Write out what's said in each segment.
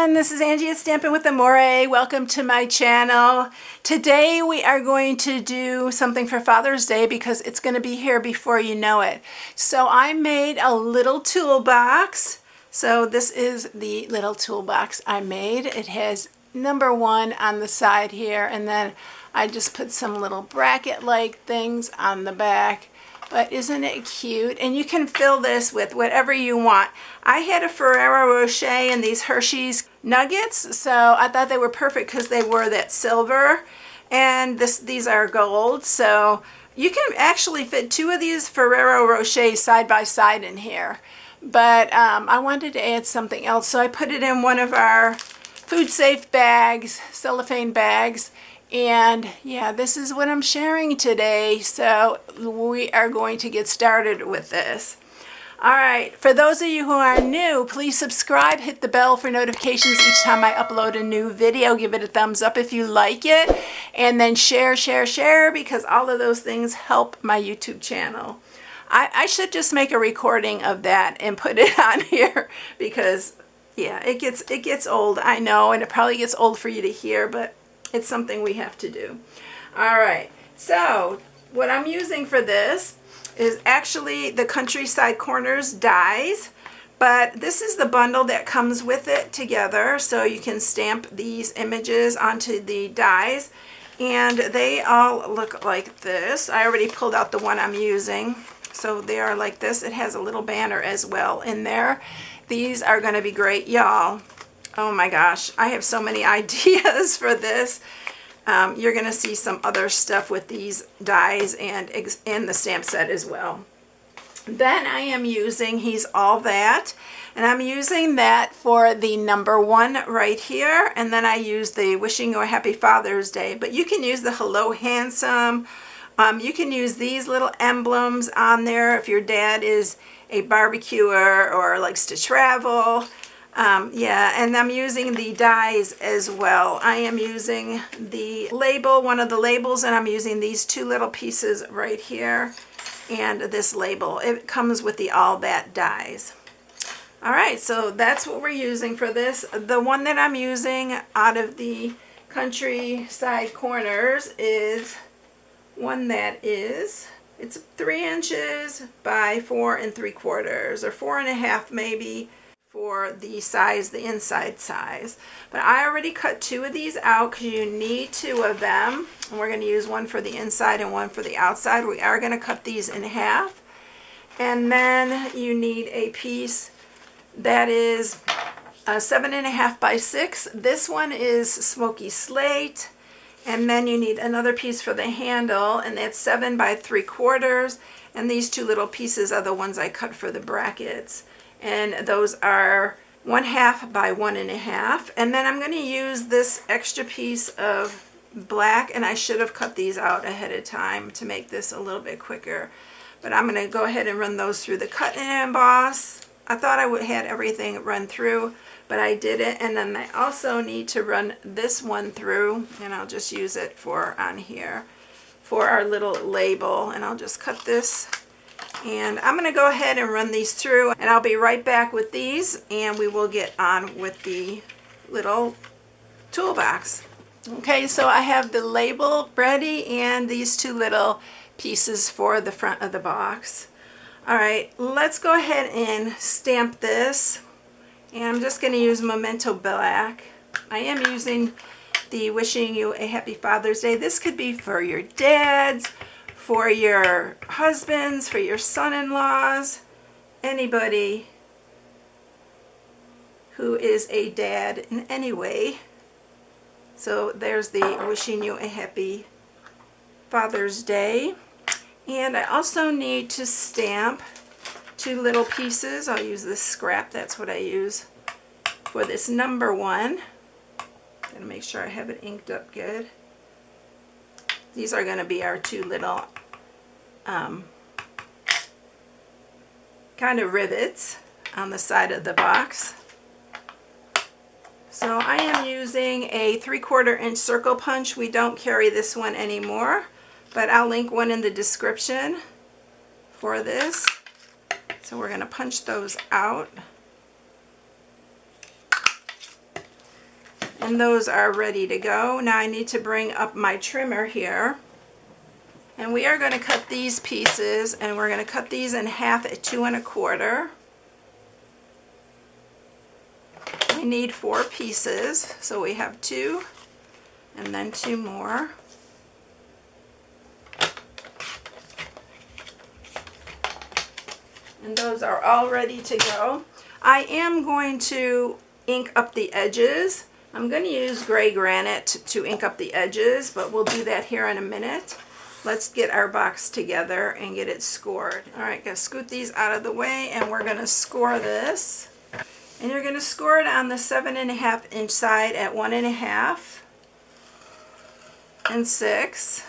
everyone, this is Angie at Stampin' with Amore. Welcome to my channel. Today we are going to do something for Father's Day because it's going to be here before you know it. So I made a little toolbox. So this is the little toolbox I made. It has number 1 on the side here, and then I just put some little bracket-like things on the back. But isn't it cute? And you can fill this with whatever you want. I had a Ferrero Rocher and these Hershey's nuggets, so I thought they were perfect because they were that silver, and these are gold. So you can actually fit 2 of these Ferrero Rochers side by side in here. But I wanted to add something else, so I put it in one of our food safe bags, cellophane bags. And yeah, this is what I'm sharing today, so we are going to get started with this. Alright, for those of you who are new, please subscribe, hit the bell for notifications each time I upload a new video. Give it a thumbs up if you like it, and then share, because all of those things help my YouTube channel. I should just make a recording of that and put it on here, because yeah, it gets old, I know, and it probably gets old for you to hear, but it's something we have to do. All right, so what I'm using for this is actually the Countryside Corners Dies, but this is the bundle that comes with it together, so you can stamp these images onto the dies, and they all look like this. I already pulled out the one I'm using, so they are like this. It has a little banner as well in there. These are going to be great, y'all. Oh my gosh, I have so many ideas for this. You're going to see some other stuff with these dies and the stamp set as well. Then I am using He's All That, and I'm using that for the number 1 right here, and then I use the Wishing You a Happy Father's Day, but you can use the Hello Handsome. You can use these little emblems on there if your dad is a barbecuer or likes to travel. Yeah, and I'm using the dies as well. I am using the label, one of the labels, and I'm using these 2 little pieces right here and this label. It comes with the All That dies. All right, so that's what we're using for this. The one that I'm using out of the Countryside Corners is one that is, it's 3 inches by 4 3/4 or 4 1/2 maybe, for the size, the inside size. But I already cut 2 of these out because you need 2 of them, and we're going to use one for the inside and one for the outside. We are going to cut these in half, and then you need a piece that is 7 1/2 by 6. This one is smoky slate, and then you need another piece for the handle, and that's 7 by 3/4, and these 2 little pieces are the ones I cut for the brackets. And those are 1/2 by 1 1/2. And then I'm going to use this extra piece of black, and I should have cut these out ahead of time to make this a little bit quicker. But I'm going to go ahead and run those through the cut and emboss. I thought I would had everything run through, but I didn't. And then I also need to run this one through, and I'll just use it for on here for our little label. And I'll just cut this. And I'm going to go ahead and run these through, and I'll be right back with these, and we will get on with the little toolbox. Okay, so I have the label ready and these 2 little pieces for the front of the box. Alright, let's go ahead and stamp this, and I'm just going to use Memento Black. I am using the Wishing You a Happy Father's Day. This could be for your dads, for your husbands, for your son-in-laws, anybody who is a dad in any way. So there's the Wishing You a Happy Father's Day. And I also need to stamp 2 little pieces. I'll use this scrap, that's what I use for this number 1. Gotta make sure I have it inked up good. These are going to be our 2 little kind of rivets on the side of the box. So I am using a 3/4 inch circle punch. We don't carry this one anymore, but I'll link one in the description for this. So we're going to punch those out. And those are ready to go. Now I need to bring up my trimmer here. And we are going to cut these pieces, and we're going to cut these in half at 2 1/4. We need 4 pieces, so we have 2 and then 2 more. And those are all ready to go. I am going to ink up the edges. I'm going to use gray granite to ink up the edges, but we'll do that here in a minute. Let's get our box together and get it scored. All right, gonna scoot these out of the way, and we're gonna score this. And you're gonna score it on the 7.5 inch side at 1 1/2 and 6.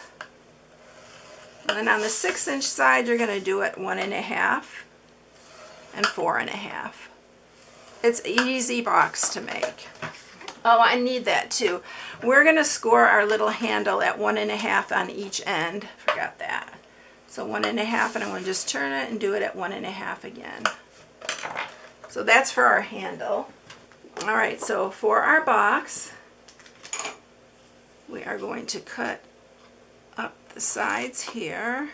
And then on the 6 inch side, you're gonna do it 1 1/2 and 4 1/2. It's an easy box to make. Oh, I need that too. We're going to score our little handle at 1 1/2 on each end. Forgot that. So 1 1/2, and I'm going to just turn it and do it at 1 1/2 again. So that's for our handle. All right, so for our box, we are going to cut up the sides here.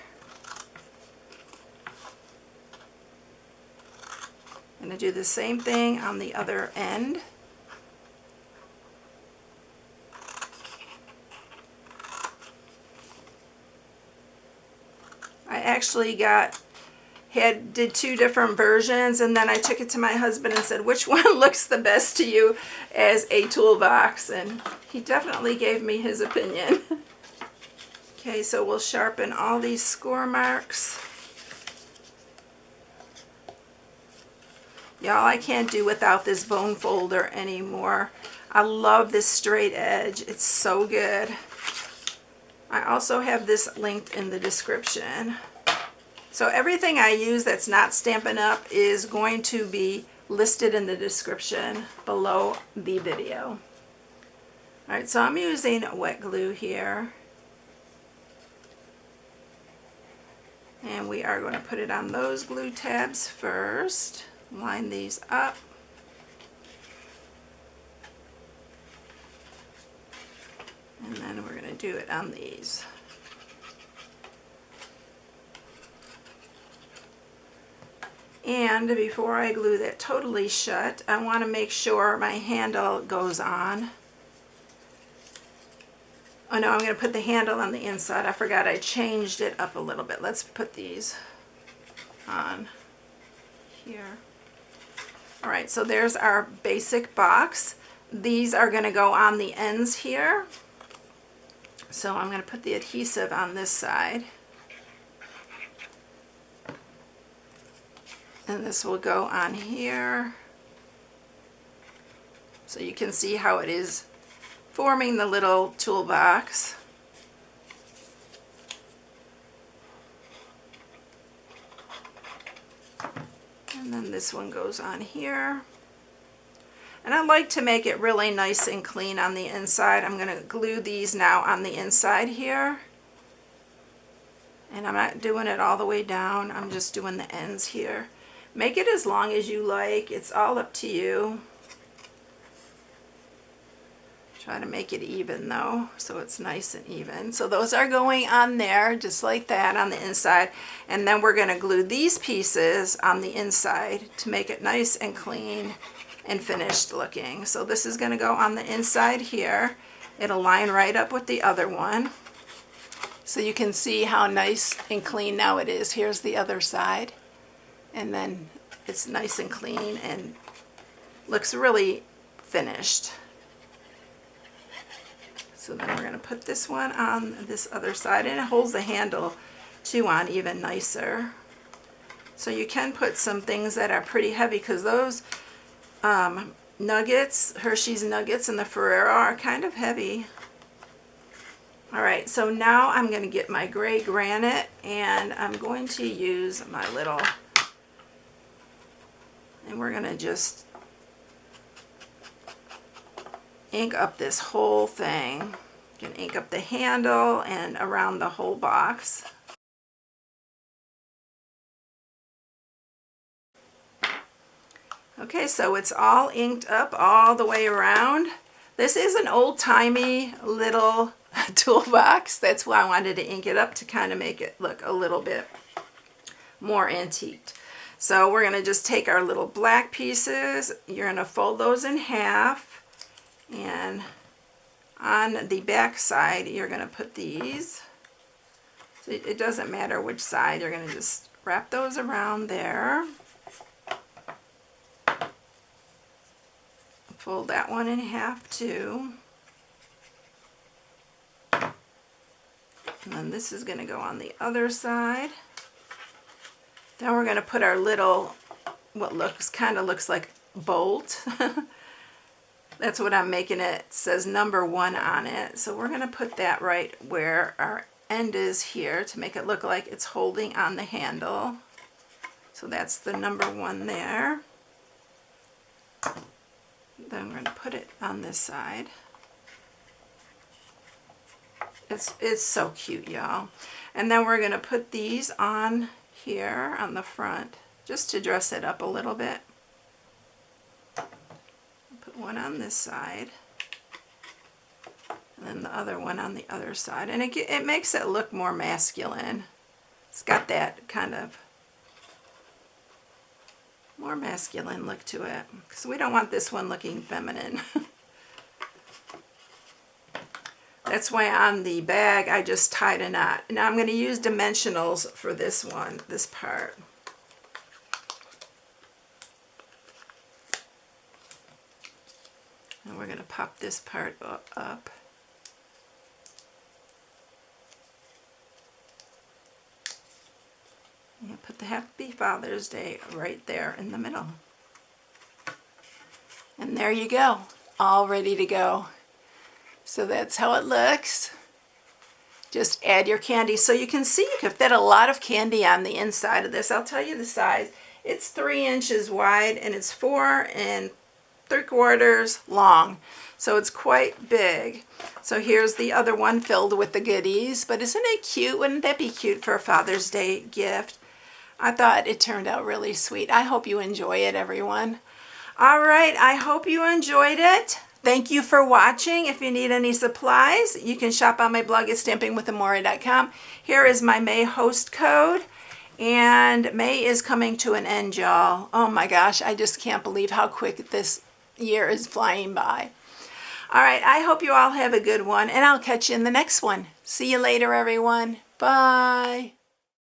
I'm going to do the same thing on the other end. I actually did 2 different versions, and then I took it to my husband and said, which one looks the best to you as a toolbox? And he definitely gave me his opinion. Okay, so we'll sharpen all these score marks. Y'all, I can't do without this bone folder anymore. I love this straight edge. It's so good. I also have this linked in the description. So everything I use that's not Stampin' Up! Is going to be listed in the description below the video. Alright, so I'm using wet glue here. And we are going to put it on those glue tabs first. Line these up. And then we're going to do it on these. And before I glue that totally shut, I want to make sure my handle goes on. Oh no, I'm going to put the handle on the inside. I forgot I changed it up a little bit. Let's put these on here. Alright, so there's our basic box. These are going to go on the ends here. So I'm going to put the adhesive on this side. And this will go on here. So you can see how it is forming the little toolbox. And then this one goes on here. And I like to make it really nice and clean on the inside. I'm going to glue these now on the inside here. And I'm not doing it all the way down. I'm just doing the ends here. Make it as long as you like. It's all up to you. Try to make it even though, so it's nice and even. So those are going on there just like that on the inside. And then we're going to glue these pieces on the inside to make it nice and clean and finished looking. So this is going to go on the inside here. It'll line right up with the other one. So you can see how nice and clean now it is. Here's the other side. And then it's nice and clean and looks really finished. So then we're going to put this one on this other side, and it holds the handle too on even nicer. So you can put some things that are pretty heavy, because those nuggets, Hershey's nuggets and the Ferrero are kind of heavy. Alright, so now I'm going to get my gray granite, and I'm going to use my little, and we're going to just ink up this whole thing. You can ink up the handle and around the whole box. Okay, so it's all inked up all the way around. This is an old-timey little toolbox. That's why I wanted to ink it up, to kind of make it look a little bit more antiqued. So we're going to just take our little black pieces. You're going to fold those in half, and on the back side you're going to put these. So it doesn't matter which side. You're going to just wrap those around there. Fold that one in half too. And then this is going to go on the other side. Then we're going to put our little, what kind of looks like bolt. That's what I'm making it. It says number 1 on it. So we're going to put that right where our end is here to make it look like it's holding on the handle. So that's the number 1 there. Then we're going to put it on this side. It's so cute, y'all. And then we're going to put these on here on the front, just to dress it up a little bit. Put one on this side, and then the other one on the other side. And it makes it look more masculine. It's got that kind of more masculine look to it, because we don't want this one looking feminine. That's why on the bag I just tied a knot. Now I'm going to use dimensionals for this one, this part. And we're going to pop this part up. And put the Happy Father's Day right there in the middle. And there you go, all ready to go. So that's how it looks. Just add your candy. So you can see you can fit a lot of candy on the inside of this. I'll tell you the size. It's 3 inches wide and it's 4 3/4 long. So it's quite big. So here's the other one filled with the goodies. But isn't it cute? Wouldn't that be cute for a Father's Day gift? I thought it turned out really sweet. I hope you enjoy it, everyone. All right, I hope you enjoyed it. Thank you for watching. If you need any supplies, you can shop on my blog at StampingWithAmore.com. Here is my May host code. And May is coming to an end, y'all. Oh my gosh, I just can't believe how quick this year is flying by. All right, I hope you all have a good one, and I'll catch you in the next one. See you later, everyone. Bye.